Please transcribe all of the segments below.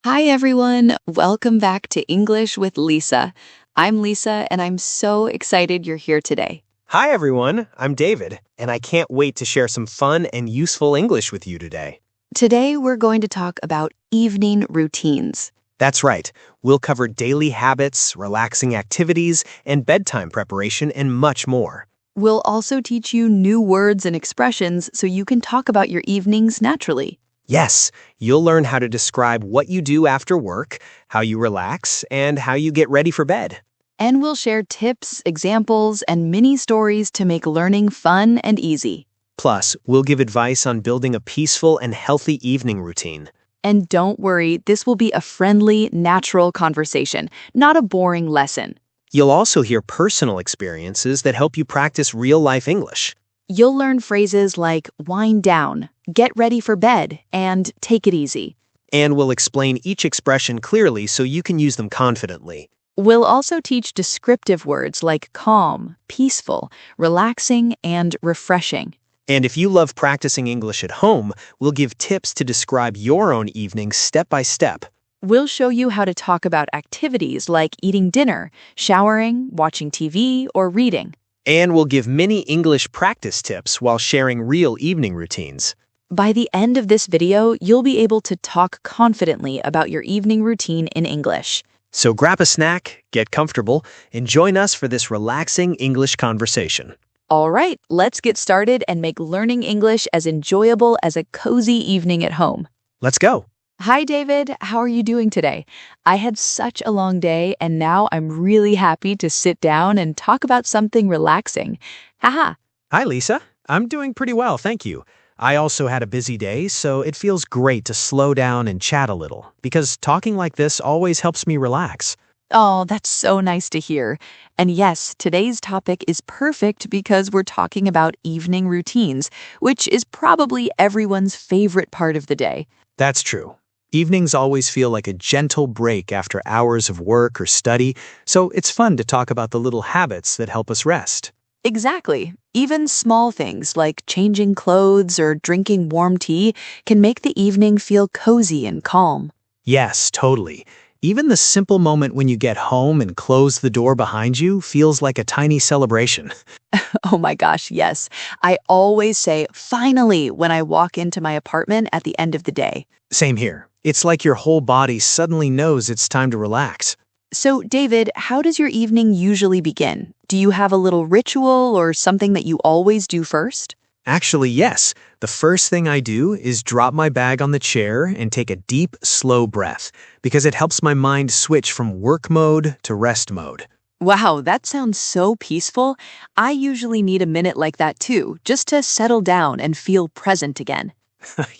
Hi, everyone. Welcome back to English with Lisa. I'm Lisa, and I'm so excited you're here today. Hi, everyone. I'm David, and I can't wait to share some fun and useful English with you today. Today, we're going to talk about evening routines. That's right. We'll cover daily habits, relaxing activities, and bedtime preparation, and much more. We'll also teach you new words and expressions so you can talk about your evenings naturally. Yes, you'll learn how to describe what you do after work, how you relax, and how you get ready for bed. And we'll share tips, examples, and mini stories to make learning fun and easy. Plus, we'll give advice on building a peaceful and healthy evening routine. And don't worry, this will be a friendly, natural conversation, not a boring lesson. You'll also hear personal experiences that help you practice real-life English. You'll learn phrases like wind down, get ready for bed, and take it easy. And we'll explain each expression clearly so you can use them confidently. We'll also teach descriptive words like calm, peaceful, relaxing, and refreshing. And if you love practicing English at home, we'll give tips to describe your own evenings step by step. We'll show you how to talk about activities like eating dinner, showering, watching TV, or reading. And we'll give mini English practice tips while sharing real evening routines. By the end of this video, you'll be able to talk confidently about your evening routine in English. So grab a snack, get comfortable, and join us for this relaxing English conversation. All right, let's get started and make learning English as enjoyable as a cozy evening at home. Let's go. Hi, David. How are you doing today? I had such a long day, and now I'm really happy to sit down and talk about something relaxing. Haha. Hi, Lisa. I'm doing pretty well, thank you. I also had a busy day, so it feels great to slow down and chat a little, because talking like this always helps me relax. Oh, that's so nice to hear. And yes, today's topic is perfect because we're talking about evening routines, which is probably everyone's favorite part of the day. That's true. Evenings always feel like a gentle break after hours of work or study, so it's fun to talk about the little habits that help us rest. Exactly. Even small things like changing clothes or drinking warm tea can make the evening feel cozy and calm. Yes, totally. Even the simple moment when you get home and close the door behind you feels like a tiny celebration. Oh my gosh, yes. I always say finally when I walk into my apartment at the end of the day. Same here. It's like your whole body suddenly knows it's time to relax. So, David, how does your evening usually begin? Do you have a little ritual or something that you always do first? Actually, yes. The first thing I do is drop my bag on the chair and take a deep, slow breath, because it helps my mind switch from work mode to rest mode. Wow, that sounds so peaceful. I usually need a minute like that too, just to settle down and feel present again.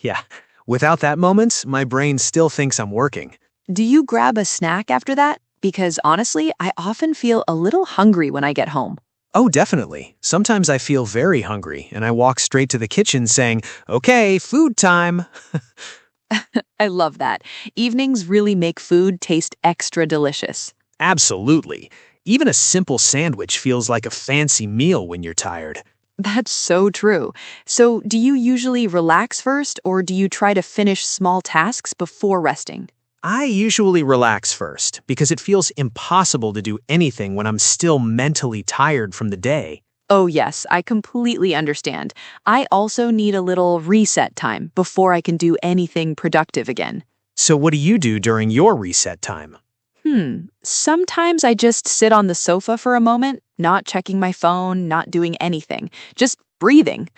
Yeah. Without that moment, my brain still thinks I'm working. Do you grab a snack after that? Because honestly, I often feel a little hungry when I get home. Oh, definitely. Sometimes I feel very hungry, and I walk straight to the kitchen saying, "Okay, food time." I love that. Evenings really make food taste extra delicious. Absolutely. Even a simple sandwich feels like a fancy meal when you're tired. That's so true. So, do you usually relax first, or do you try to finish small tasks before resting? I usually relax first because it feels impossible to do anything when I'm still mentally tired from the day. Oh, yes, I completely understand. I also need a little reset time before I can do anything productive again. So what do you do during your reset time? Sometimes I just sit on the sofa for a moment, not checking my phone, not doing anything, just breathing.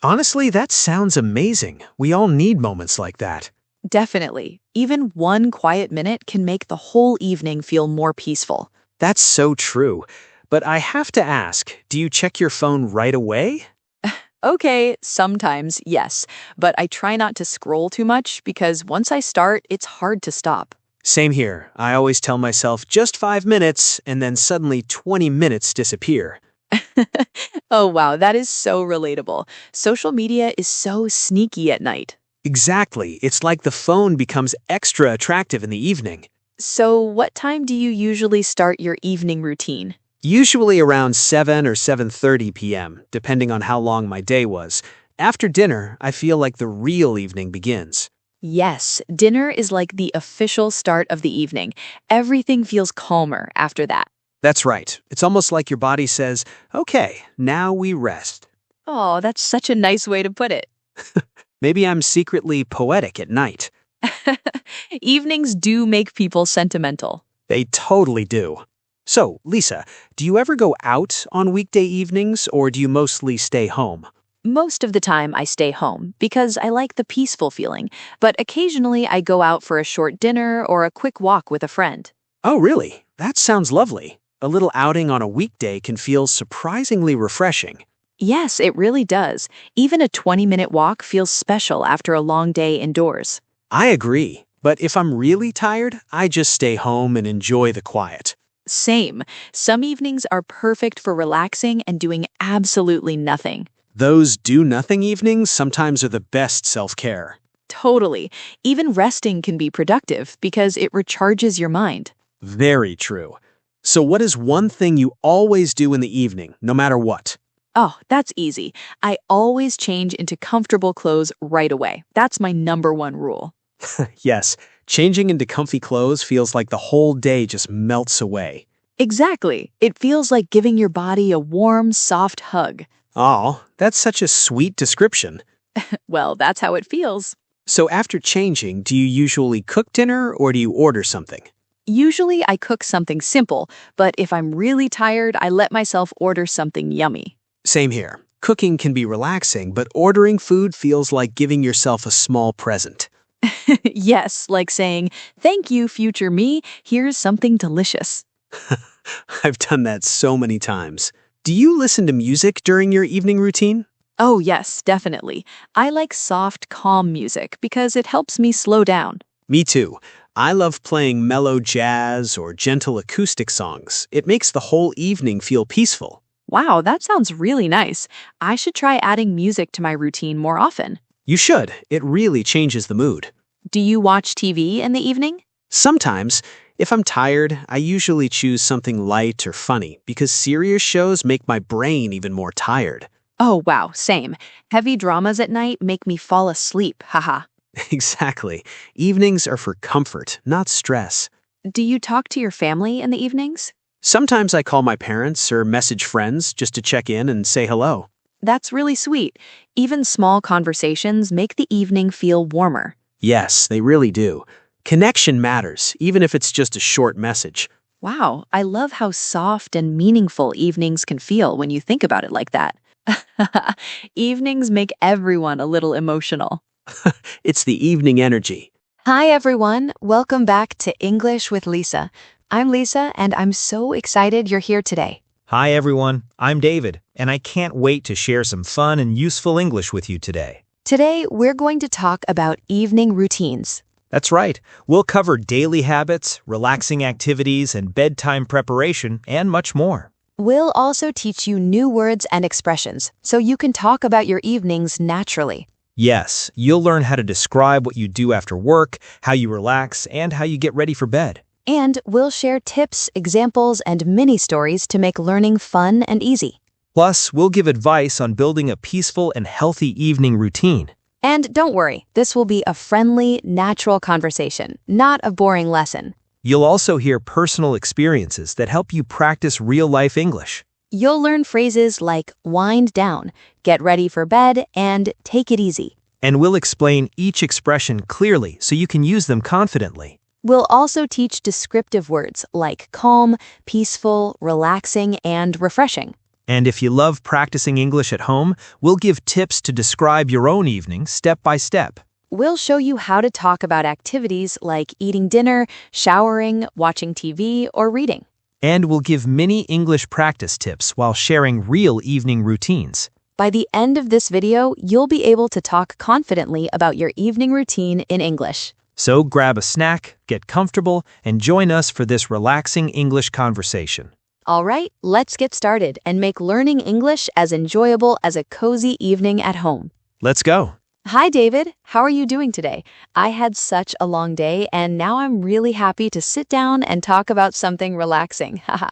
Honestly, that sounds amazing. We all need moments like that. Definitely. Even one quiet minute can make the whole evening feel more peaceful. That's so true. But I have to ask, do you check your phone right away? Okay, sometimes, yes, but I try not to scroll too much because once I start, it's hard to stop. Same here. I always tell myself just 5 minutes, and then suddenly 20 minutes disappear. Oh, wow, that is so relatable. Social media is so sneaky at night. Exactly. It's like the phone becomes extra attractive in the evening. So, what time do you usually start your evening routine? Usually around 7 or 7:30 p.m., depending on how long my day was. After dinner, I feel like the real evening begins. Yes, dinner is like the official start of the evening. Everything feels calmer after that. That's right. It's almost like your body says, okay, now we rest. Oh, that's such a nice way to put it. Maybe I'm secretly poetic at night. Evenings do make people sentimental. They totally do. So, Lisa, do you ever go out on weekday evenings or do you mostly stay home? Most of the time, I stay home because I like the peaceful feeling, but occasionally I go out for a short dinner or a quick walk with a friend. Oh, really? That sounds lovely. A little outing on a weekday can feel surprisingly refreshing. Yes, it really does. Even a 20-minute walk feels special after a long day indoors. I agree. But if I'm really tired, I just stay home and enjoy the quiet. Same. Some evenings are perfect for relaxing and doing absolutely nothing. Those do-nothing evenings sometimes are the best self-care. Totally. Even resting can be productive because it recharges your mind. Very true. So what is one thing you always do in the evening, no matter what? Oh, that's easy. I always change into comfortable clothes right away. That's my number one rule. Yes, changing into comfy clothes feels like the whole day just melts away. Exactly. It feels like giving your body a warm, soft hug. Oh, that's such a sweet description. Well, that's how it feels. So after changing, do you usually cook dinner or do you order something? Usually I cook something simple, but if I'm really tired, I let myself order something yummy. Same here. Cooking can be relaxing, but ordering food feels like giving yourself a small present. Yes, like saying, "Thank you, future me. Here's something delicious." I've done that so many times. Do you listen to music during your evening routine? Oh, yes, definitely. I like soft, calm music because it helps me slow down. Me too. I love playing mellow jazz or gentle acoustic songs. It makes the whole evening feel peaceful. Wow, that sounds really nice. I should try adding music to my routine more often. You should. It really changes the mood. Do you watch TV in the evening? Sometimes, if I'm tired, I usually choose something light or funny because serious shows make my brain even more tired. Oh, wow, same. Heavy dramas at night make me fall asleep, haha. Exactly. Evenings are for comfort, not stress. Do you talk to your family in the evenings? Sometimes I call my parents or message friends just to check in and say hello. That's really sweet. Even small conversations make the evening feel warmer. Yes, they really do. Connection matters, even if it's just a short message. Wow, I love how soft and meaningful evenings can feel when you think about it like that. Evenings make everyone a little emotional. It's the evening energy. Hi, everyone. Welcome back to English with Lisa. I'm Lisa, and I'm so excited you're here today. Hi everyone, I'm David, and I can't wait to share some fun and useful English with you today. Today, we're going to talk about evening routines. That's right, we'll cover daily habits, relaxing activities, and bedtime preparation, and much more. We'll also teach you new words and expressions so you can talk about your evenings naturally. Yes, you'll learn how to describe what you do after work, how you relax, and how you get ready for bed. And we'll share tips, examples, and mini stories to make learning fun and easy. Plus, we'll give advice on building a peaceful and healthy evening routine. And don't worry, this will be a friendly, natural conversation, not a boring lesson. You'll also hear personal experiences that help you practice real-life English. You'll learn phrases like wind down, get ready for bed, and take it easy. And we'll explain each expression clearly so you can use them confidently. We'll also teach descriptive words like calm, peaceful, relaxing, and refreshing. And if you love practicing English at home, we'll give tips to describe your own evening step by step. We'll show you how to talk about activities like eating dinner, showering, watching TV, or reading. And we'll give mini English practice tips while sharing real evening routines. By the end of this video, you'll be able to talk confidently about your evening routine in English. So grab a snack, get comfortable, and join us for this relaxing English conversation. All right, let's get started and make learning English as enjoyable as a cozy evening at home. Let's go. Hi, David. How are you doing today? I had such a long day, and now I'm really happy to sit down and talk about something relaxing. Haha.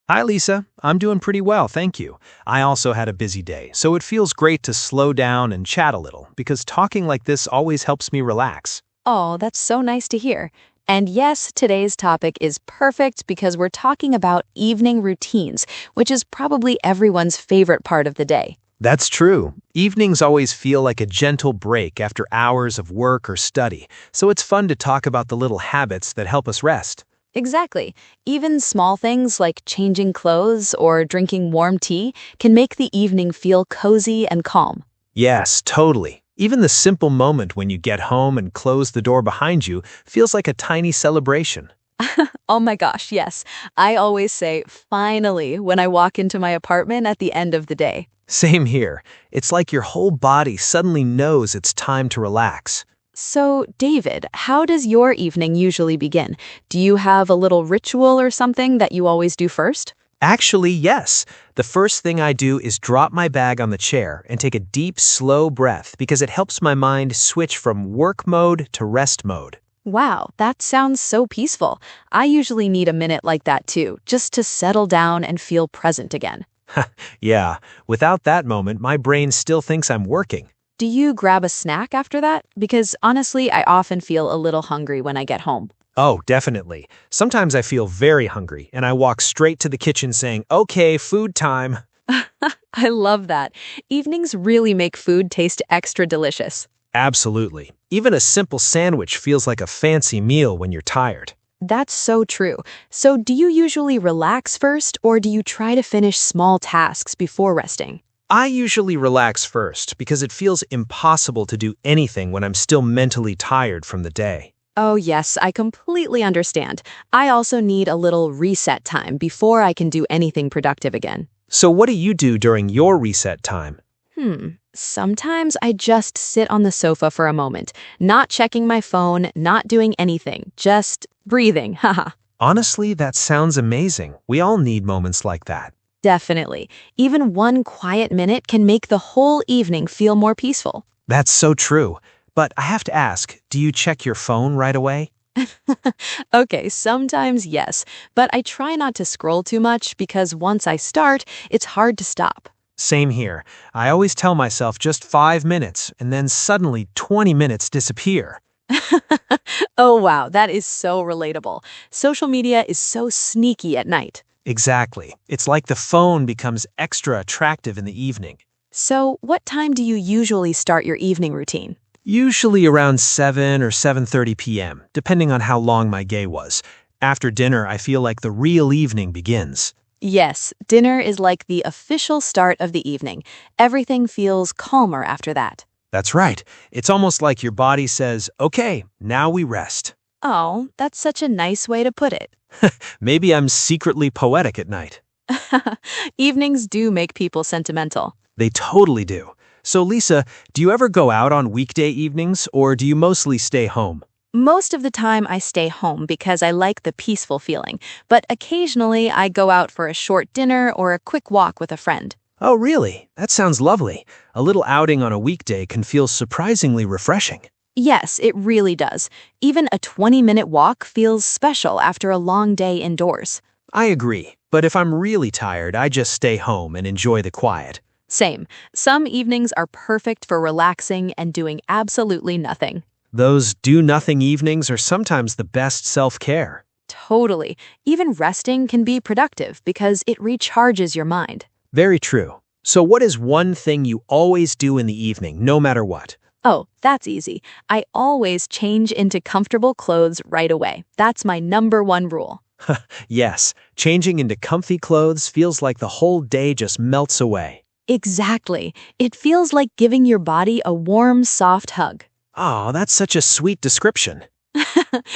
Hi, Lisa. I'm doing pretty well, thank you. I also had a busy day, so it feels great to slow down and chat a little because talking like this always helps me relax. Oh, that's so nice to hear. And yes, today's topic is perfect because we're talking about evening routines, which is probably everyone's favorite part of the day. That's true. Evenings always feel like a gentle break after hours of work or study, so it's fun to talk about the little habits that help us rest. Exactly. Even small things like changing clothes or drinking warm tea can make the evening feel cozy and calm. Yes, totally. Even the simple moment when you get home and close the door behind you feels like a tiny celebration. Oh my gosh, yes. I always say finally when I walk into my apartment at the end of the day. Same here. It's like your whole body suddenly knows it's time to relax. So, David, how does your evening usually begin? Do you have a little ritual or something that you always do first? Actually, yes. The first thing I do is drop my bag on the chair and take a deep, slow breath because it helps my mind switch from work mode to rest mode. Wow, that sounds so peaceful. I usually need a minute like that too, just to settle down and feel present again. Yeah, without that moment, my brain still thinks I'm working. Do you grab a snack after that? Because honestly, I often feel a little hungry when I get home. Oh, definitely. Sometimes I feel very hungry and I walk straight to the kitchen saying, okay, food time. I love that. Evenings really make food taste extra delicious. Absolutely. Even a simple sandwich feels like a fancy meal when you're tired. That's so true. So, do you usually relax first, or do you try to finish small tasks before resting? I usually relax first because it feels impossible to do anything when I'm still mentally tired from the day. Oh, yes, I completely understand. I also need a little reset time before I can do anything productive again. So what do you do during your reset time? Sometimes I just sit on the sofa for a moment, not checking my phone, not doing anything, just breathing. Haha. Honestly, that sounds amazing. We all need moments like that. Definitely. Even one quiet minute can make the whole evening feel more peaceful. That's so true. But I have to ask, do you check your phone right away? Okay, sometimes yes, but I try not to scroll too much because once I start, it's hard to stop. Same here. I always tell myself just 5 minutes, and then suddenly 20 minutes disappear. Oh, wow, that is so relatable. Social media is so sneaky at night. Exactly. It's like the phone becomes extra attractive in the evening. So, what time do you usually start your evening routine? Usually around 7 or 7:30 p.m., depending on how long my day was. After dinner, I feel like the real evening begins. Yes, dinner is like the official start of the evening. Everything feels calmer after that. That's right. It's almost like your body says, okay, now we rest. Oh, that's such a nice way to put it. Maybe I'm secretly poetic at night. Evenings do make people sentimental. They totally do. So, Lisa, do you ever go out on weekday evenings, or do you mostly stay home? Most of the time, I stay home because I like the peaceful feeling, but occasionally I go out for a short dinner or a quick walk with a friend. Oh, really? That sounds lovely. A little outing on a weekday can feel surprisingly refreshing. Yes, it really does. Even a 20-minute walk feels special after a long day indoors. I agree, but if I'm really tired, I just stay home and enjoy the quiet. Same. Some evenings are perfect for relaxing and doing absolutely nothing. Those do-nothing evenings are sometimes the best self-care. Totally. Even resting can be productive because it recharges your mind. Very true. So what is one thing you always do in the evening, no matter what? Oh, that's easy. I always change into comfortable clothes right away. That's my number one rule. Yes, changing into comfy clothes feels like the whole day just melts away. Exactly. It feels like giving your body a warm, soft hug. Oh, that's such a sweet description.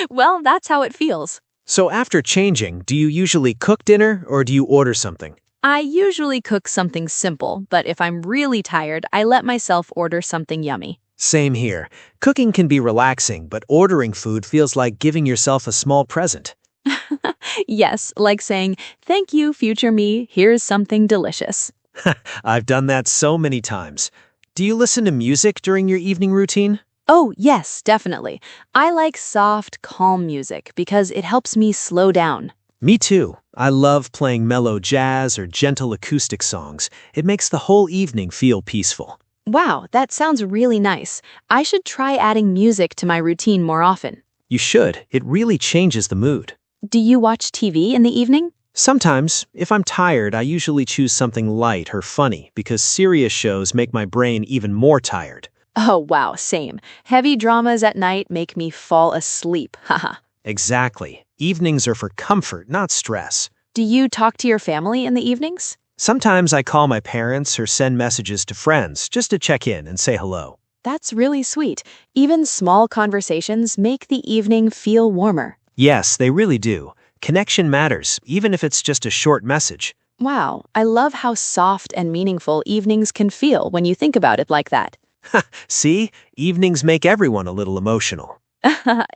Well, that's how it feels. So after changing, do you usually cook dinner or do you order something? I usually cook something simple, but if I'm really tired, I let myself order something yummy. Same here. Cooking can be relaxing, but ordering food feels like giving yourself a small present. Yes, like saying, "Thank you, future me, here's something delicious." I've done that so many times. Do you listen to music during your evening routine? Oh, yes, definitely. I like soft, calm music because it helps me slow down. Me too. I love playing mellow jazz or gentle acoustic songs. It makes the whole evening feel peaceful. Wow, that sounds really nice. I should try adding music to my routine more often. You should. It really changes the mood. Do you watch TV in the evening? Sometimes, if I'm tired, I usually choose something light or funny because serious shows make my brain even more tired. Oh, wow, same. Heavy dramas at night make me fall asleep. Haha. Exactly. Evenings are for comfort, not stress. Do you talk to your family in the evenings? Sometimes I call my parents or send messages to friends just to check in and say hello. That's really sweet. Even small conversations make the evening feel warmer. Yes, they really do. Connection matters, even if it's just a short message. Wow, I love how soft and meaningful evenings can feel when you think about it like that. See, evenings make everyone a little emotional.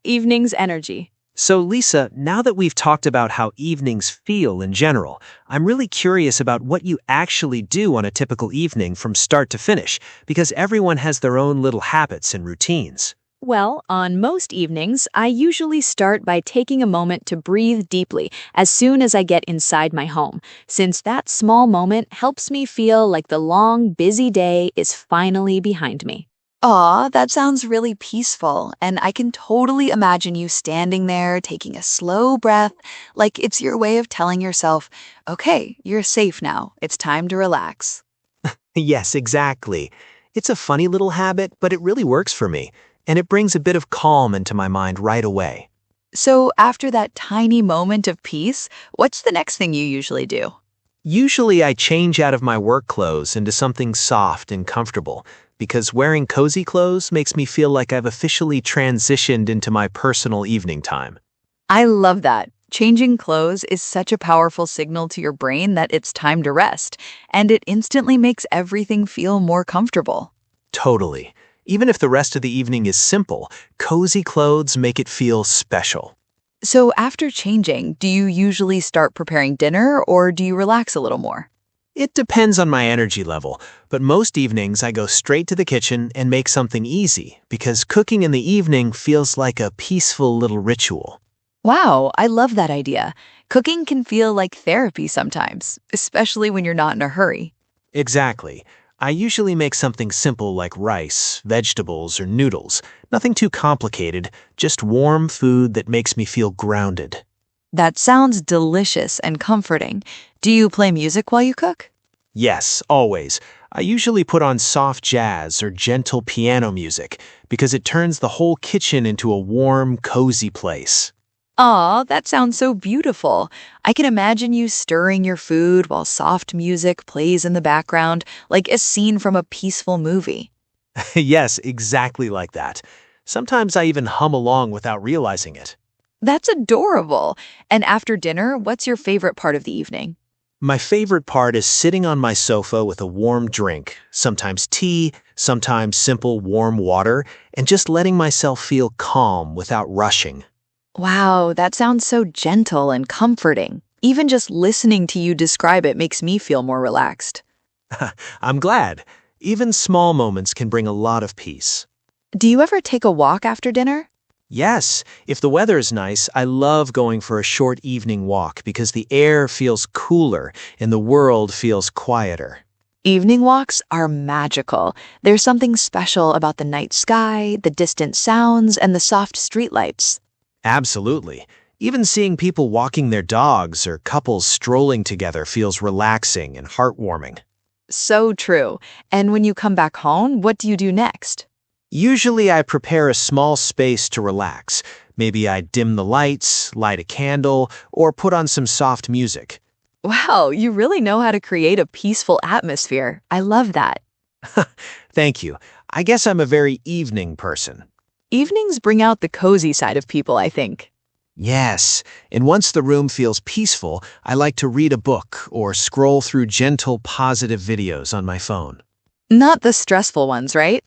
Evenings energy. So, Lisaa, now that we've talked about how evenings feel in general, I'm really curious about what you actually do on a typical evening from start to finish, because everyone has their own little habits and routines. Well, on most evenings, I usually start by taking a moment to breathe deeply as soon as I get inside my home, since that small moment helps me feel like the long, busy day is finally behind me. Aw, that sounds really peaceful, and I can totally imagine you standing there taking a slow breath, like it's your way of telling yourself, okay, you're safe now, it's time to relax. Yes, exactly. It's a funny little habit, but it really works for me, and it brings a bit of calm into my mind right away. So, after that tiny moment of peace, what's the next thing you usually do? Usually I change out of my work clothes into something soft and comfortable, because wearing cozy clothes makes me feel like I've officially transitioned into my personal evening time. I love that. Changing clothes is such a powerful signal to your brain that it's time to rest, and it instantly makes everything feel more comfortable. Totally. Even if the rest of the evening is simple, cozy clothes make it feel special. So, after changing, do you usually start preparing dinner or do you relax a little more? It depends on my energy level, but most evenings I go straight to the kitchen and make something easy because cooking in the evening feels like a peaceful little ritual. Wow, I love that idea. Cooking can feel like therapy sometimes, especially when you're not in a hurry. Exactly. I usually make something simple like rice, vegetables, or noodles. Nothing too complicated, just warm food that makes me feel grounded. That sounds delicious and comforting. Do you play music while you cook? Yes, always. I usually put on soft jazz or gentle piano music because it turns the whole kitchen into a warm, cozy place. Aw, that sounds so beautiful. I can imagine you stirring your food while soft music plays in the background, like a scene from a peaceful movie. Yes, exactly like that. Sometimes I even hum along without realizing it. That's adorable. And after dinner, what's your favorite part of the evening? My favorite part is sitting on my sofa with a warm drink, sometimes tea, sometimes simple warm water, and just letting myself feel calm without rushing. Wow, that sounds so gentle and comforting. Even just listening to you describe it makes me feel more relaxed. I'm glad. Even small moments can bring a lot of peace. Do you ever take a walk after dinner? Yes, if the weather is nice, I love going for a short evening walk because the air feels cooler and the world feels quieter. Evening walks are magical. There's something special about the night sky, the distant sounds, and the soft streetlights. Absolutely. Even seeing people walking their dogs or couples strolling together feels relaxing and heartwarming. So true. And when you come back home, what do you do next? Usually I prepare a small space to relax. Maybe I dim the lights, light a candle, or put on some soft music. Wow, you really know how to create a peaceful atmosphere. I love that. Thank you. I guess I'm a very evening person. Evenings bring out the cozy side of people, I think. Yes, and once the room feels peaceful, I like to read a book or scroll through gentle, positive videos on my phone. Not the stressful ones, right?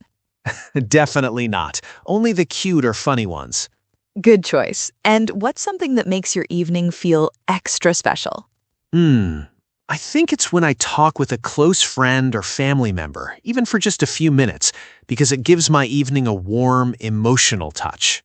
Definitely not. Only the cute or funny ones. Good choice. And what's something that makes your evening feel extra special? I think it's when I talk with a close friend or family member, even for just a few minutes, because it gives my evening a warm, emotional touch.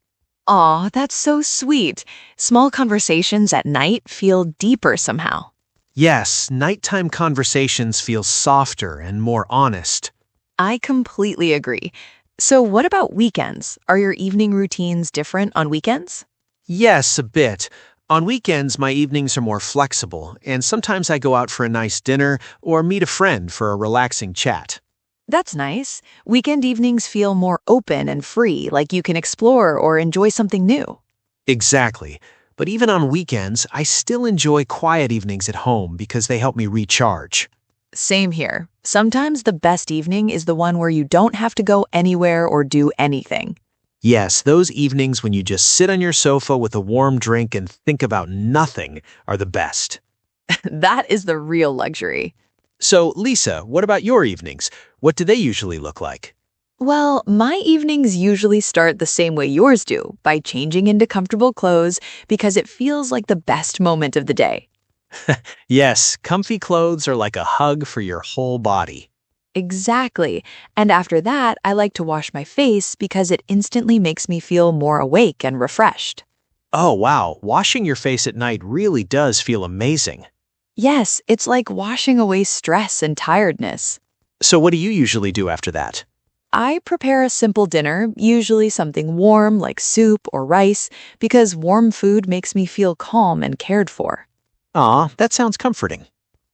Aw, that's so sweet. Small conversations at night feel deeper somehow. Yes, nighttime conversations feel softer and more honest. I completely agree. So, what about weekends? Are your evening routines different on weekends? Yes, a bit. On weekends, my evenings are more flexible, and sometimes I go out for a nice dinner or meet a friend for a relaxing chat. That's nice. Weekend evenings feel more open and free, like you can explore or enjoy something new. Exactly. But even on weekends, I still enjoy quiet evenings at home because they help me recharge. Same here. Sometimes the best evening is the one where you don't have to go anywhere or do anything. Yes, those evenings when you just sit on your sofa with a warm drink and think about nothing are the best. That is the real luxury. So, Lisa, what about your evenings? What do they usually look like? Well, my evenings usually start the same way yours do, by changing into comfortable clothes because it feels like the best moment of the day. Yes, comfy clothes are like a hug for your whole body. Exactly. And after that, I like to wash my face because it instantly makes me feel more awake and refreshed. Oh, wow, washing your face at night really does feel amazing. Yes, it's like washing away stress and tiredness. So, what do you usually do after that? I prepare a simple dinner, usually something warm like soup or rice, because warm food makes me feel calm and cared for. Aw, that sounds comforting.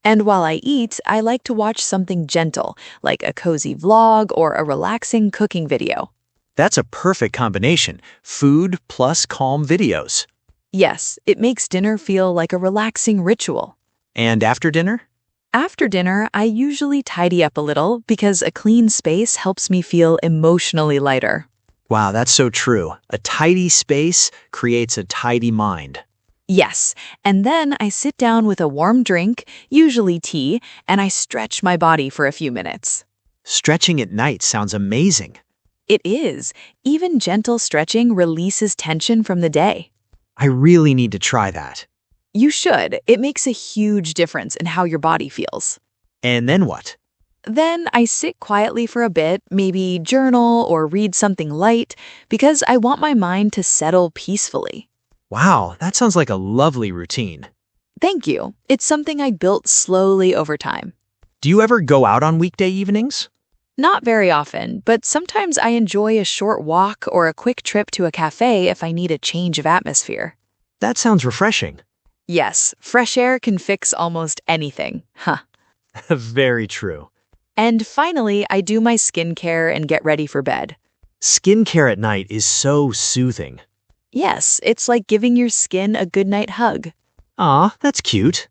And while I eat, I like to watch something gentle, like a cozy vlog or a relaxing cooking video. That's a perfect combination food plus calm videos. Yes, it makes dinner feel like a relaxing ritual. And after dinner? After dinner, I usually tidy up a little because a clean space helps me feel emotionally lighter. Wow, that's so true. A tidy space creates a tidy mind. Yes, and then I sit down with a warm drink, usually tea, and I stretch my body for a few minutes. Stretching at night sounds amazing. It is. Even gentle stretching releases tension from the day. I really need to try that. You should. It makes a huge difference in how your body feels. And then what? Then I sit quietly for a bit, maybe journal or read something light, because I want my mind to settle peacefully. Wow, that sounds like a lovely routine. Thank you. It's something I built slowly over time. Do you ever go out on weekday evenings? Not very often, but sometimes I enjoy a short walk or a quick trip to a cafe if I need a change of atmosphere. That sounds refreshing. Yes, fresh air can fix almost anything. Huh. Very true. And finally, I do my skincare and get ready for bed. Skincare at night is so soothing. Yes, it's like giving your skin a goodnight hug. Aw, that's cute.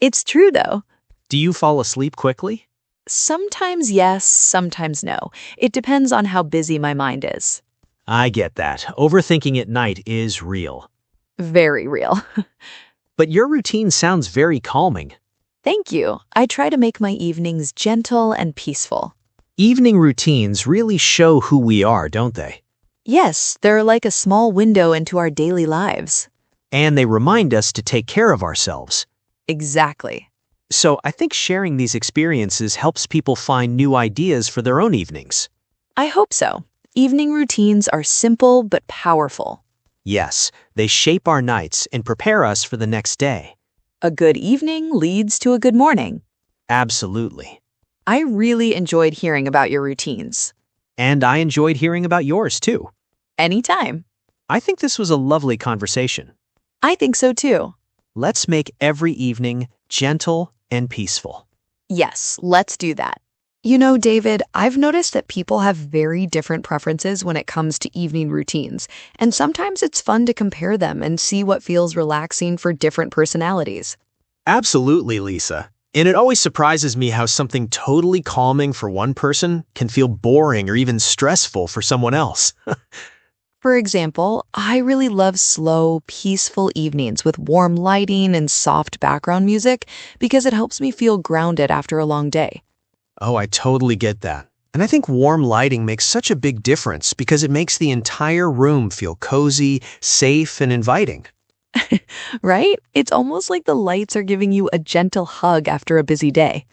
It's true, though. Do you fall asleep quickly? Sometimes yes, sometimes no. It depends on how busy my mind is. I get that. Overthinking at night is real. Very real. But your routine sounds very calming. Thank you. I try to make my evenings gentle and peaceful. Evening routines really show who we are, don't they? Yes, they're like a small window into our daily lives. And they remind us to take care of ourselves. Exactly. So I think sharing these experiences helps people find new ideas for their own evenings. I hope so. Evening routines are simple but powerful. Yes, they shape our nights and prepare us for the next day. A good evening leads to a good morning. Absolutely. I really enjoyed hearing about your routines. And I enjoyed hearing about yours too. Anytime. I think this was a lovely conversation. I think so too. Let's make every evening gentle and peaceful. Yes, let's do that. You know, David, I've noticed that people have very different preferences when it comes to evening routines, and sometimes it's fun to compare them and see what feels relaxing for different personalities. Absolutely, Lisa. And it always surprises me how something totally calming for one person can feel boring or even stressful for someone else. For example, I really love slow, peaceful evenings with warm lighting and soft background music because it helps me feel grounded after a long day. Oh, I totally get that. And I think warm lighting makes such a big difference because it makes the entire room feel cozy, safe, and inviting. Right? It's almost like the lights are giving you a gentle hug after a busy day.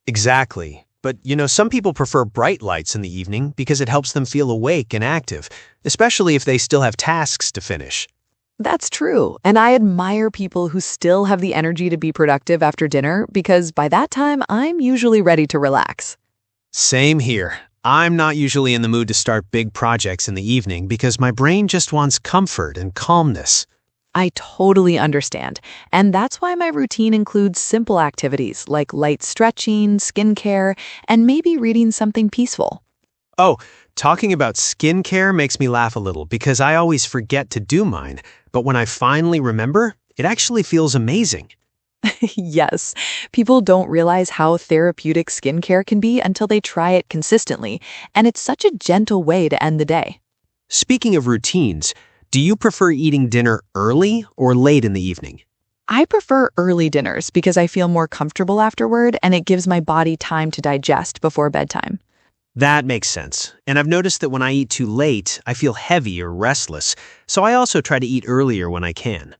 Exactly. But, some people prefer bright lights in the evening because it helps them feel awake and active, especially if they still have tasks to finish. That's true, and I admire people who still have the energy to be productive after dinner because by that time, I'm usually ready to relax. Same here. I'm not usually in the mood to start big projects in the evening because my brain just wants comfort and calmness. I totally understand. And that's why my routine includes simple activities like light stretching, skincare, and maybe reading something peaceful. Oh, talking about skincare makes me laugh a little because I always forget to do mine, but when I finally remember, it actually feels amazing. Yes, people don't realize how therapeutic skincare can be until they try it consistently, and it's such a gentle way to end the day. Speaking of routines, do you prefer eating dinner early or late in the evening? I prefer early dinners because I feel more comfortable afterward and it gives my body time to digest before bedtime. That makes sense. And I've noticed that when I eat too late, I feel heavy or restless, so I also try to eat earlier when I can.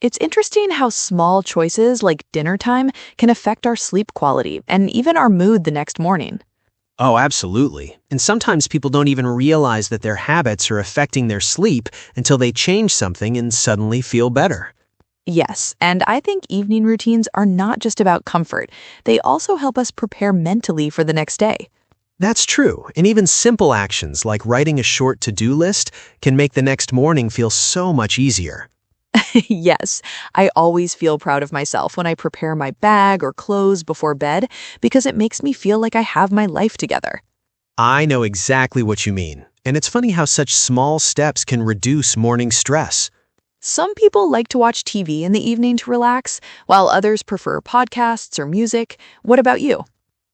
It's interesting how small choices like dinner time can affect our sleep quality and even our mood the next morning. Oh, absolutely. And sometimes people don't even realize that their habits are affecting their sleep until they change something and suddenly feel better. Yes, and I think evening routines are not just about comfort. They also help us prepare mentally for the next day. That's true, and even simple actions like writing a short to-do list can make the next morning feel so much easier. Yes, I always feel proud of myself when I prepare my bag or clothes before bed because it makes me feel like I have my life together. I know exactly what you mean, and it's funny how such small steps can reduce morning stress. Some people like to watch TV in the evening to relax, while others prefer podcasts or music. What about you?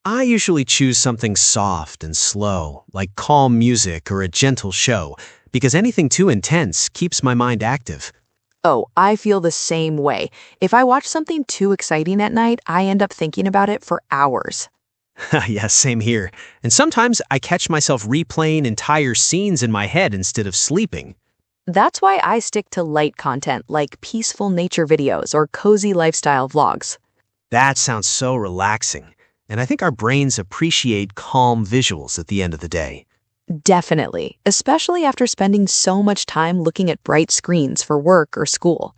I usually choose something soft and slow, like calm music or a gentle show, because anything too intense keeps my mind active. Oh, I feel the same way. If I watch something too exciting at night, I end up thinking about it for hours. Yeah, same here. And sometimes I catch myself replaying entire scenes in my head instead of sleeping. That's why I stick to light content like peaceful nature videos or cozy lifestyle vlogs. That sounds so relaxing. And I think our brains appreciate calm visuals at the end of the day. Definitely, especially after spending so much time looking at bright screens for work or school.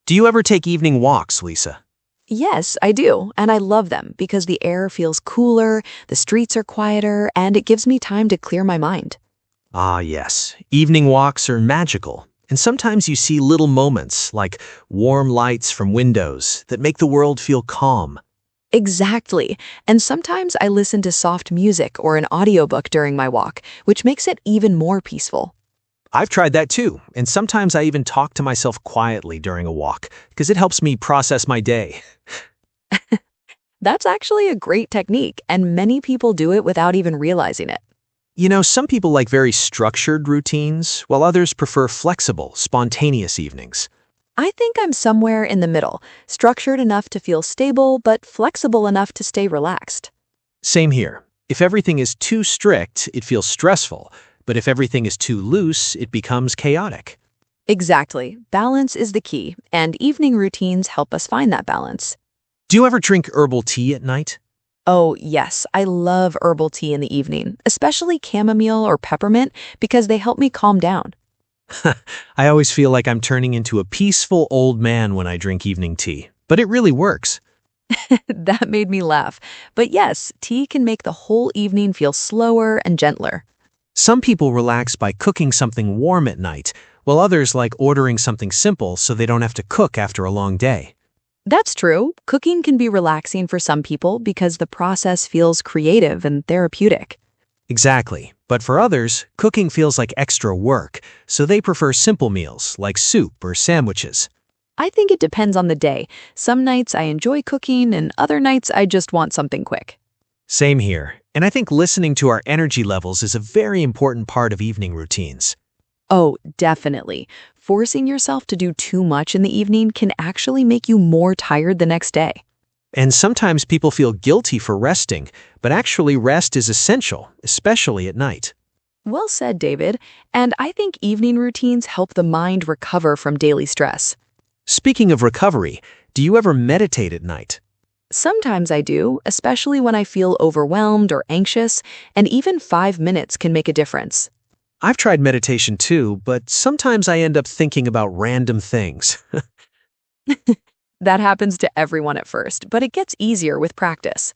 Do you ever take evening walks, Lisa? Yes, I do, and I love them because the air feels cooler, the streets are quieter, and it gives me time to clear my mind. Ah, yes. Evening walks are magical. And sometimes you see little moments, like warm lights from windows, that make the world feel calm. Exactly, and sometimes I listen to soft music or an audiobook during my walk, which makes it even more peaceful. I've tried that too, and sometimes I even talk to myself quietly during a walk, because it helps me process my day. That's actually a great technique, and many people do it without even realizing it. You know, some people like very structured routines, while others prefer flexible, spontaneous evenings. I think I'm somewhere in the middle, structured enough to feel stable, but flexible enough to stay relaxed. Same here. If everything is too strict, it feels stressful, but if everything is too loose, it becomes chaotic. Exactly. Balance is the key, and evening routines help us find that balance. Do you ever drink herbal tea at night? Oh, yes, I love herbal tea in the evening, especially chamomile or peppermint, because they help me calm down. I always feel like I'm turning into a peaceful old man when I drink evening tea, but it really works. That made me laugh. But yes, tea can make the whole evening feel slower and gentler. Some people relax by cooking something warm at night, while others like ordering something simple so they don't have to cook after a long day. That's true. Cooking can be relaxing for some people because the process feels creative and therapeutic. Exactly. But for others, cooking feels like extra work, so they prefer simple meals like soup or sandwiches. I think it depends on the day. Some nights I enjoy cooking, and other nights I just want something quick. Same here. And I think listening to our energy levels is a very important part of evening routines. Oh, definitely. Forcing yourself to do too much in the evening can actually make you more tired the next day. And sometimes people feel guilty for resting, but actually rest is essential, especially at night. Well said, David. And I think evening routines help the mind recover from daily stress. Speaking of recovery, do you ever meditate at night? Sometimes I do, especially when I feel overwhelmed or anxious, and even 5 minutes can make a difference. I've tried meditation too, but sometimes I end up thinking about random things. That happens to everyone at first, but it gets easier with practice.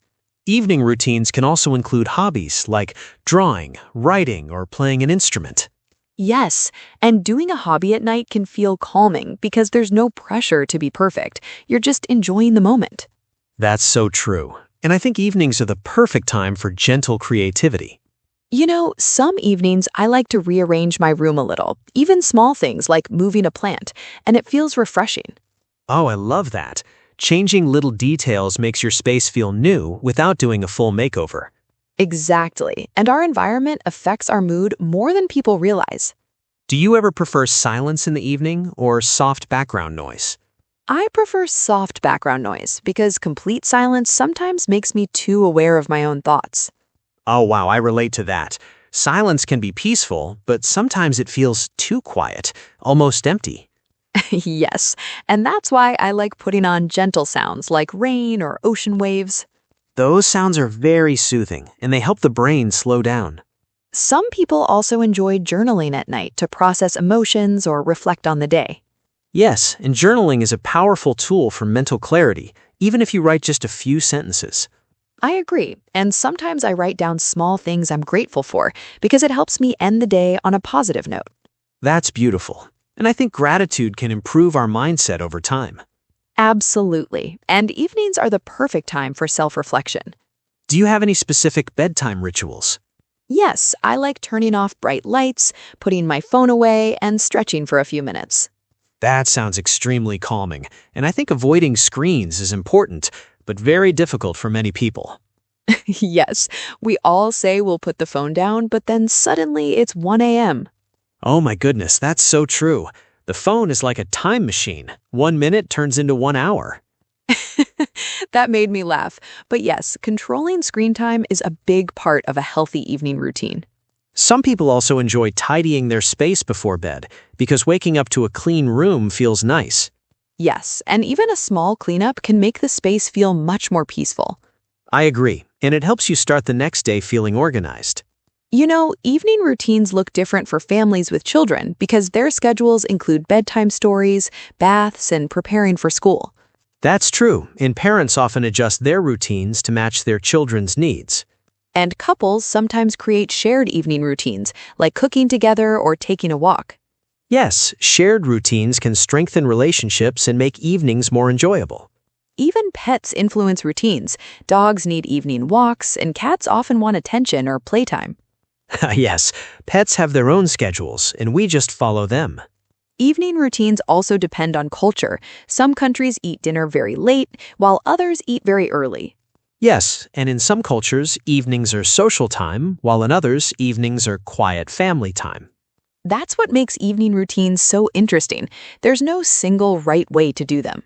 Evening routines can also include hobbies like drawing, writing, or playing an instrument. Yes, and doing a hobby at night can feel calming because there's no pressure to be perfect. You're just enjoying the moment. That's so true. And I think evenings are the perfect time for gentle creativity. You know, some evenings I like to rearrange my room a little, even small things like moving a plant, and it feels refreshing. Oh, I love that. Changing little details makes your space feel new without doing a full makeover. Exactly, and our environment affects our mood more than people realize. Do you ever prefer silence in the evening or soft background noise? I prefer soft background noise because complete silence sometimes makes me too aware of my own thoughts. Oh, wow, I relate to that. Silence can be peaceful, but sometimes it feels too quiet, almost empty. Yes, and that's why I like putting on gentle sounds like rain or ocean waves. Those sounds are very soothing, and they help the brain slow down. Some people also enjoy journaling at night to process emotions or reflect on the day. Yes, and journaling is a powerful tool for mental clarity, even if you write just a few sentences. I agree, and sometimes I write down small things I'm grateful for because it helps me end the day on a positive note. That's beautiful, and I think gratitude can improve our mindset over time. Absolutely, and evenings are the perfect time for self-reflection. Do you have any specific bedtime rituals? Yes, I like turning off bright lights, putting my phone away, and stretching for a few minutes. That sounds extremely calming, and I think avoiding screens is important, but very difficult for many people. Yes, we all say we'll put the phone down, but then suddenly it's 1 a.m. Oh my goodness, that's so true. The phone is like a time machine. 1 minute turns into 1 hour. That made me laugh. But yes, controlling screen time is a big part of a healthy evening routine. Some people also enjoy tidying their space before bed because waking up to a clean room feels nice. Yes, and even a small cleanup can make the space feel much more peaceful. I agree, and it helps you start the next day feeling organized. You know, evening routines look different for families with children because their schedules include bedtime stories, baths, and preparing for school. That's true, and parents often adjust their routines to match their children's needs. And couples sometimes create shared evening routines, like cooking together or taking a walk. Yes, shared routines can strengthen relationships and make evenings more enjoyable. Even pets influence routines. Dogs need evening walks, and cats often want attention or playtime. Yes, pets have their own schedules, and we just follow them. Evening routines also depend on culture. Some countries eat dinner very late, while others eat very early. Yes, and in some cultures, evenings are social time, while in others, evenings are quiet family time. That's what makes evening routines so interesting. There's no single right way to do them.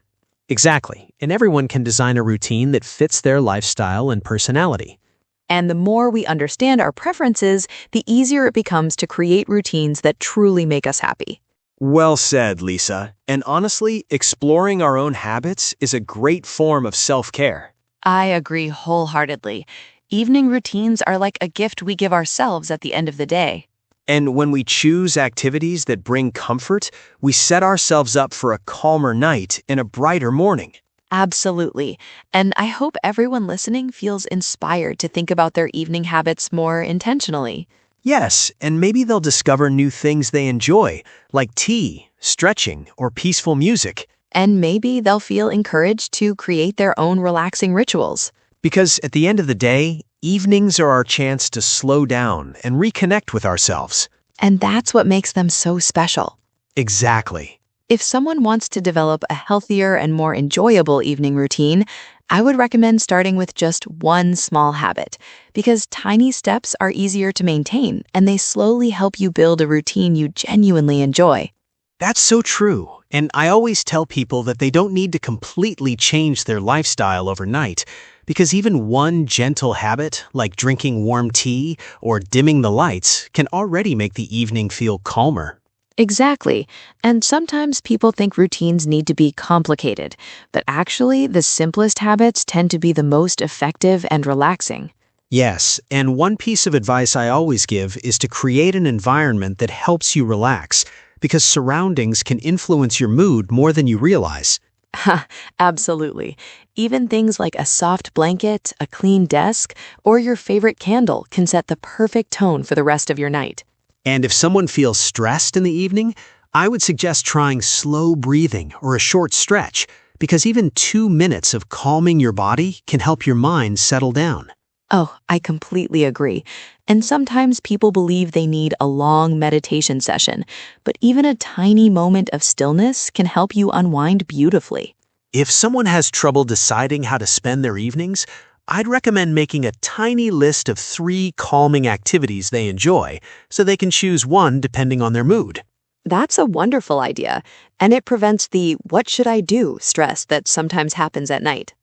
Exactly, and everyone can design a routine that fits their lifestyle and personality. And the more we understand our preferences, the easier it becomes to create routines that truly make us happy. Well said, Lisaa. And honestly, exploring our own habits is a great form of self-care. I agree wholeheartedly. Evening routines are like a gift we give ourselves at the end of the day. And when we choose activities that bring comfort, we set ourselves up for a calmer night and a brighter morning. Absolutely. And I hope everyone listening feels inspired to think about their evening habits more intentionally. Yes, and maybe they'll discover new things they enjoy, like tea, stretching, or peaceful music. And maybe they'll feel encouraged to create their own relaxing rituals. Because at the end of the day, evenings are our chance to slow down and reconnect with ourselves. And that's what makes them so special. Exactly. If someone wants to develop a healthier and more enjoyable evening routine, I would recommend starting with just one small habit, because tiny steps are easier to maintain and they slowly help you build a routine you genuinely enjoy. That's so true, and I always tell people that they don't need to completely change their lifestyle overnight, because even one gentle habit, like drinking warm tea or dimming the lights, can already make the evening feel calmer. Exactly. And sometimes people think routines need to be complicated, but actually, the simplest habits tend to be the most effective and relaxing. Yes, and one piece of advice I always give is to create an environment that helps you relax, because surroundings can influence your mood more than you realize. Ha, absolutely. Even things like a soft blanket, a clean desk, or your favorite candle can set the perfect tone for the rest of your night. And if someone feels stressed in the evening, I would suggest trying slow breathing or a short stretch, because even 2 minutes of calming your body can help your mind settle down. Oh, I completely agree. And sometimes people believe they need a long meditation session, but even a tiny moment of stillness can help you unwind beautifully. If someone has trouble deciding how to spend their evenings, I'd recommend making a tiny list of 3 calming activities they enjoy, so they can choose one depending on their mood. That's a wonderful idea, and it prevents the what should I do stress that sometimes happens at night.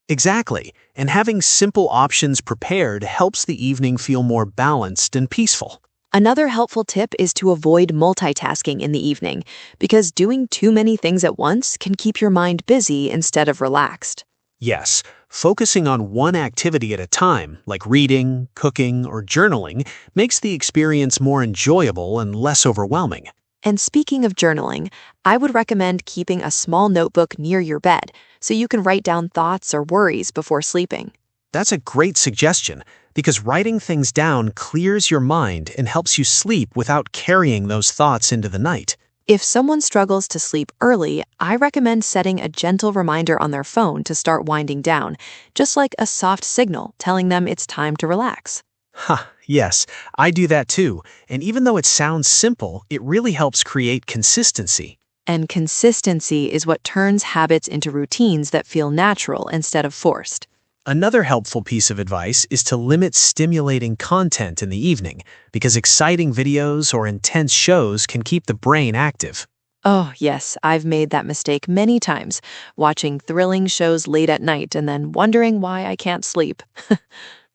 Exactly, and having simple options prepared helps the evening feel more balanced and peaceful. Another helpful tip is to avoid multitasking in the evening, because doing too many things at once can keep your mind busy instead of relaxed. Yes, focusing on one activity at a time, like reading, cooking, or journaling, makes the experience more enjoyable and less overwhelming. And speaking of journaling, I would recommend keeping a small notebook near your bed so you can write down thoughts or worries before sleeping. That's a great suggestion, because writing things down clears your mind and helps you sleep without carrying those thoughts into the night. If someone struggles to sleep early, I recommend setting a gentle reminder on their phone to start winding down, just like a soft signal telling them it's time to relax. Ha, yes, I do that too, and even though it sounds simple, it really helps create consistency. And consistency is what turns habits into routines that feel natural instead of forced. Another helpful piece of advice is to limit stimulating content in the evening, because exciting videos or intense shows can keep the brain active. Oh, yes, I've made that mistake many times, watching thrilling shows late at night and then wondering why I can't sleep.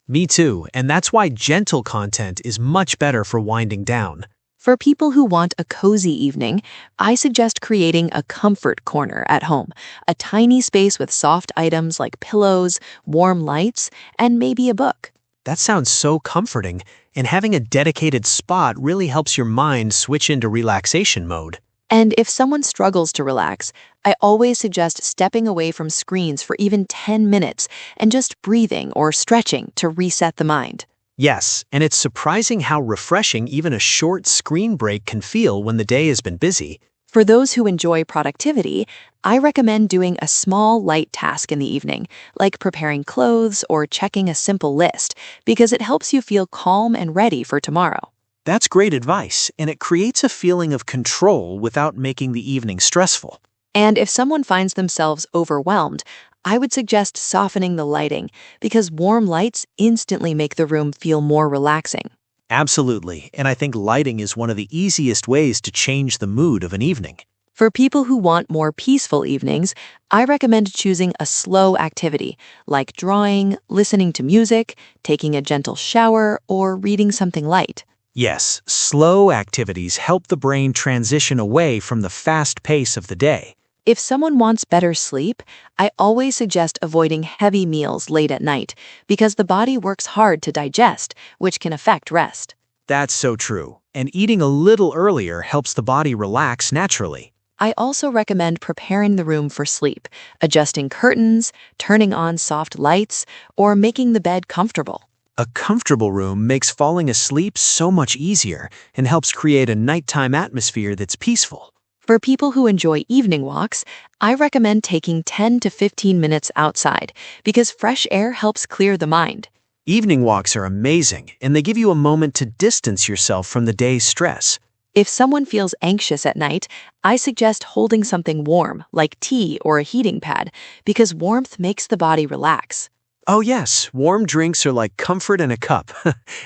Me too, and that's why gentle content is much better for winding down. For people who want a cozy evening, I suggest creating a comfort corner at home, a tiny space with soft items like pillows, warm lights, and maybe a book. That sounds so comforting, and having a dedicated spot really helps your mind switch into relaxation mode. And if someone struggles to relax, I always suggest stepping away from screens for even 10 minutes and just breathing or stretching to reset the mind. Yes, and it's surprising how refreshing even a short screen break can feel when the day has been busy. For those who enjoy productivity, I recommend doing a small, light task in the evening, like preparing clothes or checking a simple list, because it helps you feel calm and ready for tomorrow. That's great advice, and it creates a feeling of control without making the evening stressful. And if someone finds themselves overwhelmed, I would suggest softening the lighting, because warm lights instantly make the room feel more relaxing. Absolutely, and I think lighting is one of the easiest ways to change the mood of an evening. For people who want more peaceful evenings, I recommend choosing a slow activity, like drawing, listening to music, taking a gentle shower, or reading something light. Yes, slow activities help the brain transition away from the fast pace of the day. If someone wants better sleep, I always suggest avoiding heavy meals late at night, because the body works hard to digest, which can affect rest. That's so true, and eating a little earlier helps the body relax naturally. I also recommend preparing the room for sleep, adjusting curtains, turning on soft lights, or making the bed comfortable. A comfortable room makes falling asleep so much easier and helps create a nighttime atmosphere that's peaceful. For people who enjoy evening walks, I recommend taking 10 to 15 minutes outside, because fresh air helps clear the mind. Evening walks are amazing, and they give you a moment to distance yourself from the day's stress. If someone feels anxious at night, I suggest holding something warm, like tea or a heating pad, because warmth makes the body relax. Oh yes, warm drinks are like comfort in a cup,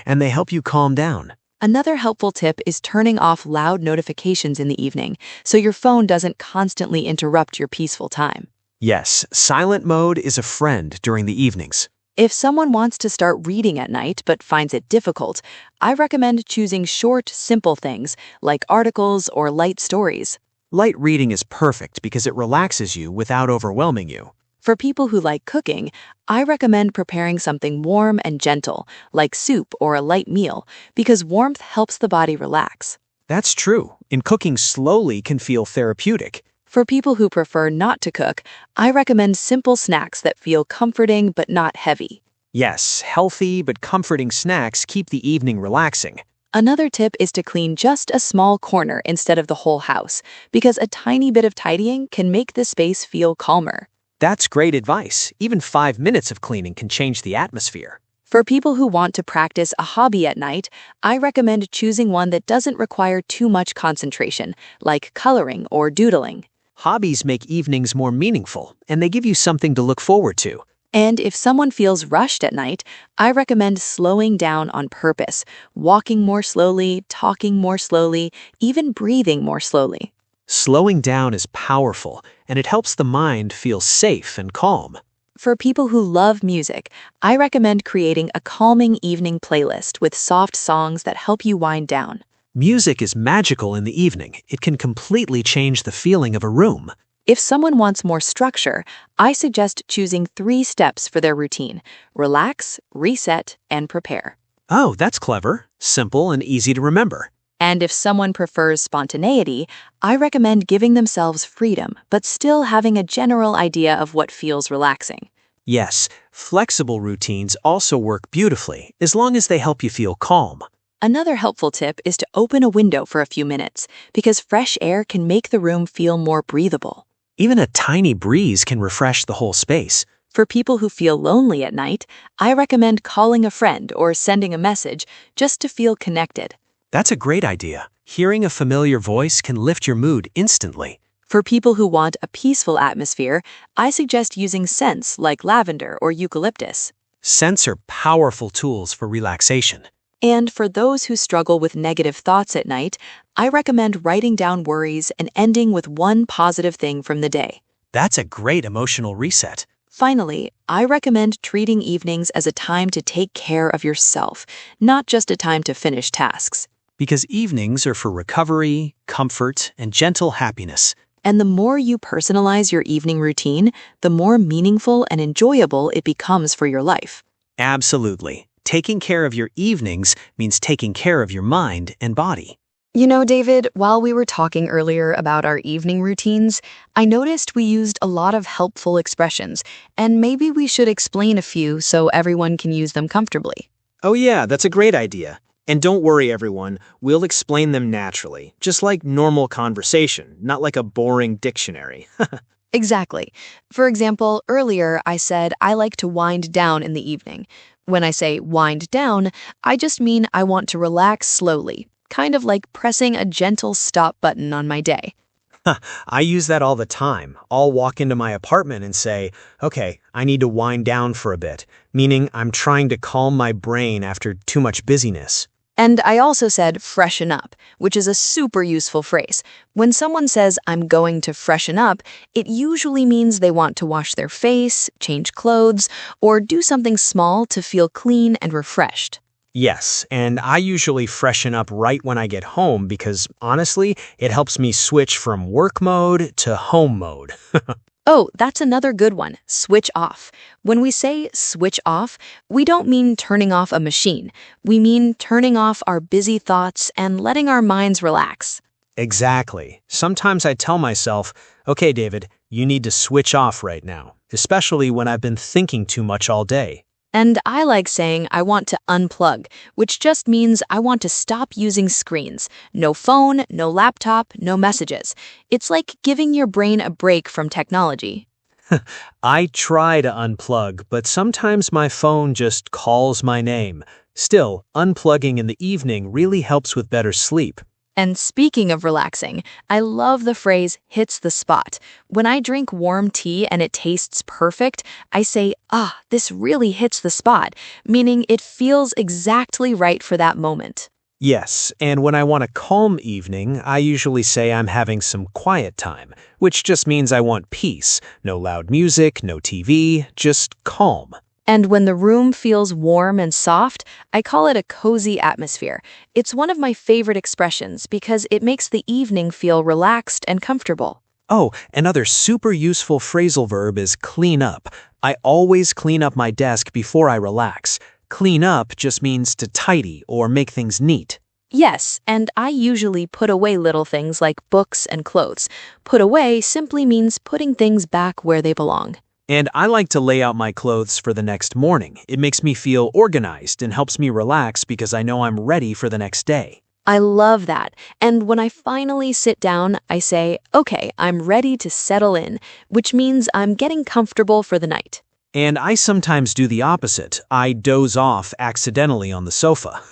and they help you calm down. Another helpful tip is turning off loud notifications in the evening, so your phone doesn't constantly interrupt your peaceful time. Yes, silent mode is a friend during the evenings. If someone wants to start reading at night but finds it difficult, I recommend choosing short, simple things like articles or light stories. Light reading is perfect because it relaxes you without overwhelming you. For people who like cooking, I recommend preparing something warm and gentle, like soup or a light meal, because warmth helps the body relax. That's true, and cooking slowly can feel therapeutic. For people who prefer not to cook, I recommend simple snacks that feel comforting but not heavy. Yes, healthy but comforting snacks keep the evening relaxing. Another tip is to clean just a small corner instead of the whole house, because a tiny bit of tidying can make the space feel calmer. That's great advice. Even 5 minutes of cleaning can change the atmosphere. For people who want to practice a hobby at night, I recommend choosing one that doesn't require too much concentration, like coloring or doodling. Hobbies make evenings more meaningful, and they give you something to look forward to. And if someone feels rushed at night, I recommend slowing down on purpose, walking more slowly, talking more slowly, even breathing more slowly. Slowing down is powerful, and it helps the mind feel safe and calm. For people who love music, I recommend creating a calming evening playlist with soft songs that help you wind down. Music is magical in the evening. It can completely change the feeling of a room. If someone wants more structure, I suggest choosing 3 steps for their routine: relax, reset, and prepare. Oh, that's clever, simple, and easy to remember. And if someone prefers spontaneity, I recommend giving themselves freedom, but still having a general idea of what feels relaxing. Yes, flexible routines also work beautifully, as long as they help you feel calm. Another helpful tip is to open a window for a few minutes, because fresh air can make the room feel more breathable. Even a tiny breeze can refresh the whole space. For people who feel lonely at night, I recommend calling a friend or sending a message just to feel connected. That's a great idea. Hearing a familiar voice can lift your mood instantly. For people who want a peaceful atmosphere, I suggest using scents like lavender or eucalyptus. Scents are powerful tools for relaxation. And for those who struggle with negative thoughts at night, I recommend writing down worries and ending with one positive thing from the day. That's a great emotional reset. Finally, I recommend treating evenings as a time to take care of yourself, not just a time to finish tasks. Because evenings are for recovery, comfort, and gentle happiness. And the more you personalize your evening routine, the more meaningful and enjoyable it becomes for your life. Absolutely. Taking care of your evenings means taking care of your mind and body. You know, David, while we were talking earlier about our evening routines, I noticed we used a lot of helpful expressions, and maybe we should explain a few so everyone can use them comfortably. Oh yeah, that's a great idea. And don't worry everyone, we'll explain them naturally, just like normal conversation, not like a boring dictionary. Exactly. For example, earlier I said I like to wind down in the evening. When I say wind down, I just mean I want to relax slowly, kind of like pressing a gentle stop button on my day. I use that all the time. I'll walk into my apartment and say, okay, I need to wind down for a bit, meaning I'm trying to calm my brain after too much busyness. And I also said freshen up, which is a super useful phrase. When someone says I'm going to freshen up, it usually means they want to wash their face, change clothes, or do something small to feel clean and refreshed. Yes, and I usually freshen up right when I get home because, honestly, it helps me switch from work mode to home mode. Oh, that's another good one, switch off. When we say switch off, we don't mean turning off a machine. We mean turning off our busy thoughts and letting our minds relax. Exactly. Sometimes I tell myself, okay, David, you need to switch off right now, especially when I've been thinking too much all day. And I like saying I want to unplug, which just means I want to stop using screens. No phone, no laptop, no messages. It's like giving your brain a break from technology. I try to unplug, but sometimes my phone just calls my name. Still, unplugging in the evening really helps with better sleep. And speaking of relaxing, I love the phrase hits the spot. When I drink warm tea and it tastes perfect, I say, this really hits the spot, meaning it feels exactly right for that moment. Yes, and when I want a calm evening, I usually say I'm having some quiet time, which just means I want peace. No loud music, no TV, just calm. And when the room feels warm and soft, I call it a cozy atmosphere. It's one of my favorite expressions because it makes the evening feel relaxed and comfortable. Oh, another super useful phrasal verb is clean up. I always clean up my desk before I relax. Clean up just means to tidy or make things neat. Yes, and I usually put away little things like books and clothes. Put away simply means putting things back where they belong. And I like to lay out my clothes for the next morning. It makes me feel organized and helps me relax because I know I'm ready for the next day. I love that. And when I finally sit down, I say, okay, I'm ready to settle in, which means I'm getting comfortable for the night. And I sometimes do the opposite. I doze off accidentally on the sofa.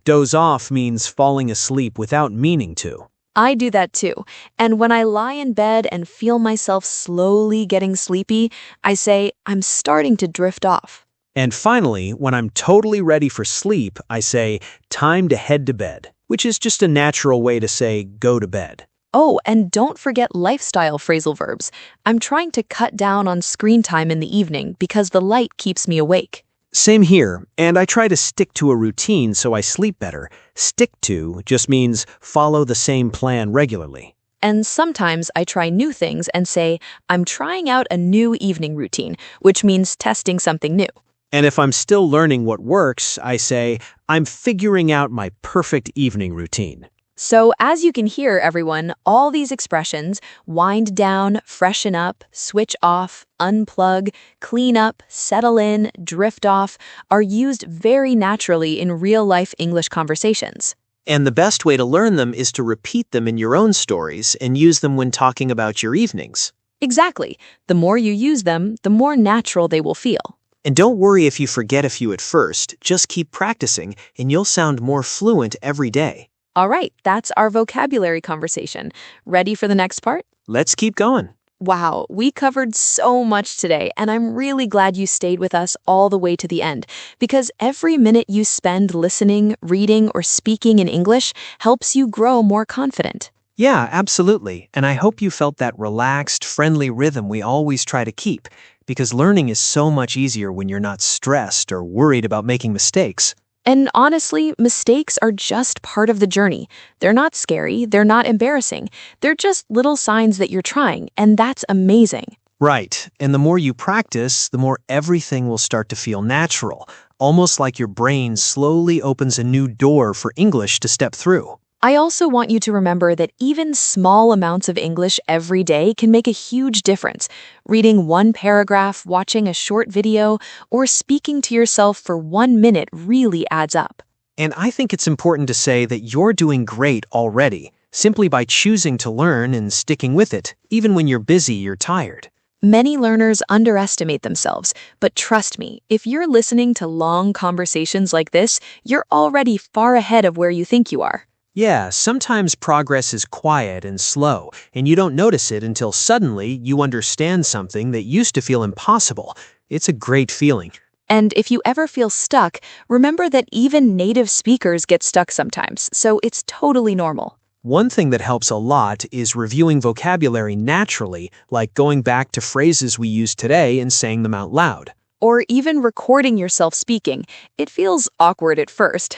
Doze off means falling asleep without meaning to. I do that too. And when I lie in bed and feel myself slowly getting sleepy, I say, I'm starting to drift off. And finally, when I'm totally ready for sleep, I say, time to head to bed, which is just a natural way to say go to bed. Oh, and don't forget lifestyle phrasal verbs. I'm trying to cut down on screen time in the evening because the light keeps me awake. Same here, and I try to stick to a routine so I sleep better. Stick to just means follow the same plan regularly. And sometimes I try new things and say, I'm trying out a new evening routine, which means testing something new. And if I'm still learning what works, I say, I'm figuring out my perfect evening routine. So as you can hear, everyone, all these expressions, wind down, freshen up, switch off, unplug, clean up, settle in, drift off, are used very naturally in real-life English conversations. And the best way to learn them is to repeat them in your own stories and use them when talking about your evenings. Exactly. The more you use them, the more natural they will feel. And don't worry if you forget a few at first, just keep practicing and you'll sound more fluent every day. All right, that's our vocabulary conversation. Ready for the next part? Let's keep going. Wow, we covered so much today, and I'm really glad you stayed with us all the way to the end, because every minute you spend listening, reading, or speaking in English helps you grow more confident. Yeah, absolutely. And I hope you felt that relaxed, friendly rhythm we always try to keep, because learning is so much easier when you're not stressed or worried about making mistakes. And honestly, mistakes are just part of the journey. They're not scary, they're not embarrassing. They're just little signs that you're trying, and that's amazing. Right. And the more you practice, the more everything will start to feel natural, almost like your brain slowly opens a new door for English to step through. I also want you to remember that even small amounts of English every day can make a huge difference. Reading one paragraph, watching a short video, or speaking to yourself for 1 minute really adds up. And I think it's important to say that you're doing great already, simply by choosing to learn and sticking with it, even when you're busy or tired. Many learners underestimate themselves, but trust me, if you're listening to long conversations like this, you're already far ahead of where you think you are. Yeah, sometimes progress is quiet and slow, and you don't notice it until suddenly you understand something that used to feel impossible. It's a great feeling. And if you ever feel stuck, remember that even native speakers get stuck sometimes, so it's totally normal. One thing that helps a lot is reviewing vocabulary naturally, like going back to phrases we use today and saying them out loud. Or even recording yourself speaking. It feels awkward at first,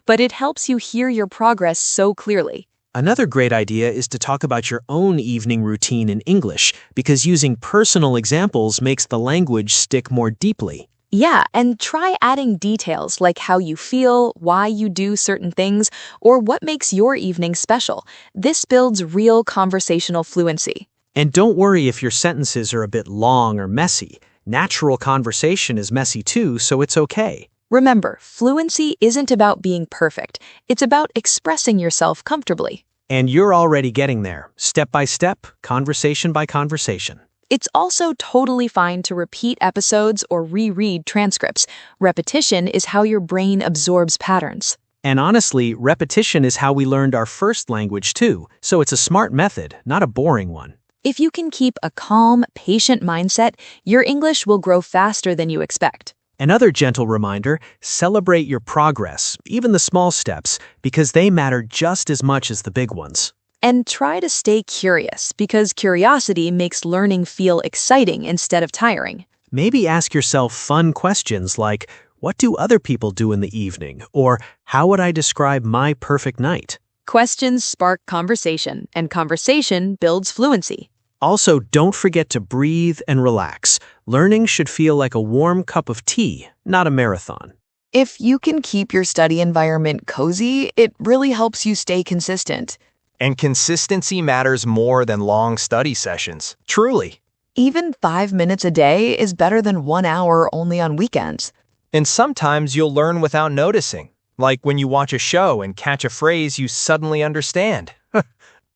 but it helps you hear your progress so clearly. Another great idea is to talk about your own evening routine in English, because using personal examples makes the language stick more deeply. Yeah, and try adding details like how you feel, why you do certain things, or what makes your evening special. This builds real conversational fluency. And don't worry if your sentences are a bit long or messy. Natural conversation is messy too, so it's okay. Remember, fluency isn't about being perfect. It's about expressing yourself comfortably. And you're already getting there, step by step, conversation by conversation. It's also totally fine to repeat episodes or reread transcripts. Repetition is how your brain absorbs patterns. And honestly, repetition is how we learned our first language too, so it's a smart method, not a boring one. If you can keep a calm, patient mindset, your English will grow faster than you expect. Another gentle reminder, celebrate your progress, even the small steps, because they matter just as much as the big ones. And try to stay curious, because curiosity makes learning feel exciting instead of tiring. Maybe ask yourself fun questions like, what do other people do in the evening? Or how would I describe my perfect night? Questions spark conversation, and conversation builds fluency. Also, don't forget to breathe and relax. Learning should feel like a warm cup of tea, not a marathon. If you can keep your study environment cozy, it really helps you stay consistent. And consistency matters more than long study sessions. Truly. Even 5 minutes a day is better than 1 hour only on weekends. And sometimes you'll learn without noticing, like when you watch a show and catch a phrase you suddenly understand.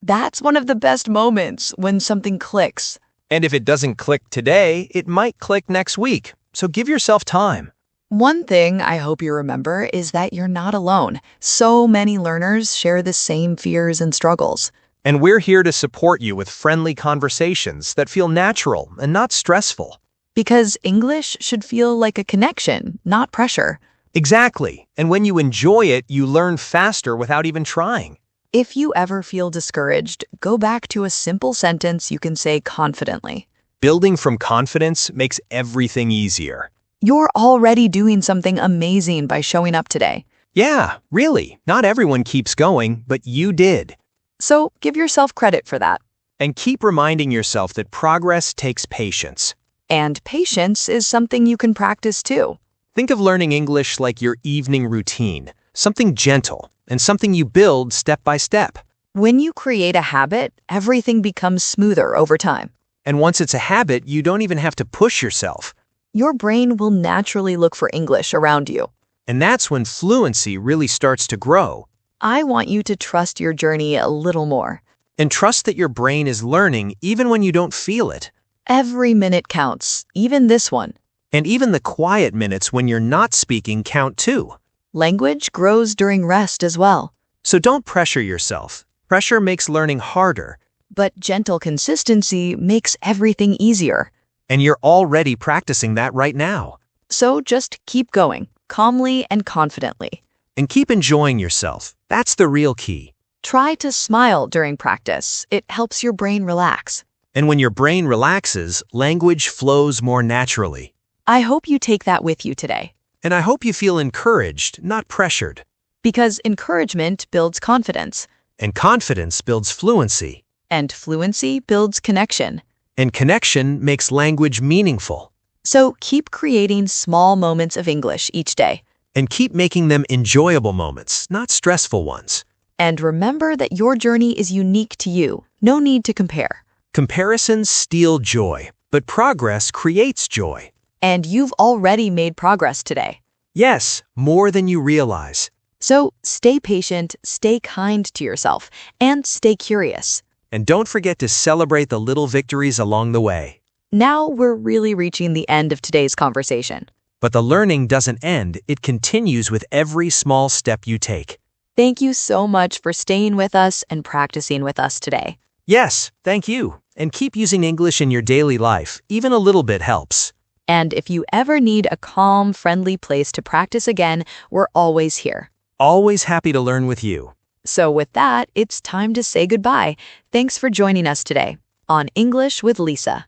That's one of the best moments when something clicks. And if it doesn't click today, it might click next week. So give yourself time. One thing I hope you remember is that you're not alone. So many learners share the same fears and struggles. And we're here to support you with friendly conversations that feel natural and not stressful. Because English should feel like a connection, not pressure. Exactly. And when you enjoy it, you learn faster without even trying. If you ever feel discouraged, go back to a simple sentence you can say confidently. Building from confidence makes everything easier. You're already doing something amazing by showing up today. Yeah, really. Not everyone keeps going, but you did. So give yourself credit for that. And keep reminding yourself that progress takes patience. And patience is something you can practice too. Think of learning English like your evening routine, something gentle and something you build step by step. When you create a habit, everything becomes smoother over time. And once it's a habit, you don't even have to push yourself. Your brain will naturally look for English around you. And that's when fluency really starts to grow. I want you to trust your journey a little more. And trust that your brain is learning even when you don't feel it. Every minute counts, even this one. And even the quiet minutes when you're not speaking count too. Language grows during rest as well. So don't pressure yourself. Pressure makes learning harder. But gentle consistency makes everything easier. And you're already practicing that right now. So just keep going, calmly and confidently. And keep enjoying yourself. That's the real key. Try to smile during practice. It helps your brain relax. And when your brain relaxes, language flows more naturally. I hope you take that with you today. And I hope you feel encouraged, not pressured. Because encouragement builds confidence. And confidence builds fluency. And fluency builds connection. And connection makes language meaningful. So keep creating small moments of English each day. And keep making them enjoyable moments, not stressful ones. And remember that your journey is unique to you. No need to compare. Comparisons steal joy, but progress creates joy. And you've already made progress today. Yes, more than you realize. So stay patient, stay kind to yourself, and stay curious. And don't forget to celebrate the little victories along the way. Now we're really reaching the end of today's conversation. But the learning doesn't end, it continues with every small step you take. Thank you so much for staying with us and practicing with us today. Yes, thank you. And keep using English in your daily life. Even a little bit helps. And if you ever need a calm, friendly place to practice again, we're always here. Always happy to learn with you. So with that, it's time to say goodbye. Thanks for joining us today on English with Lisaa.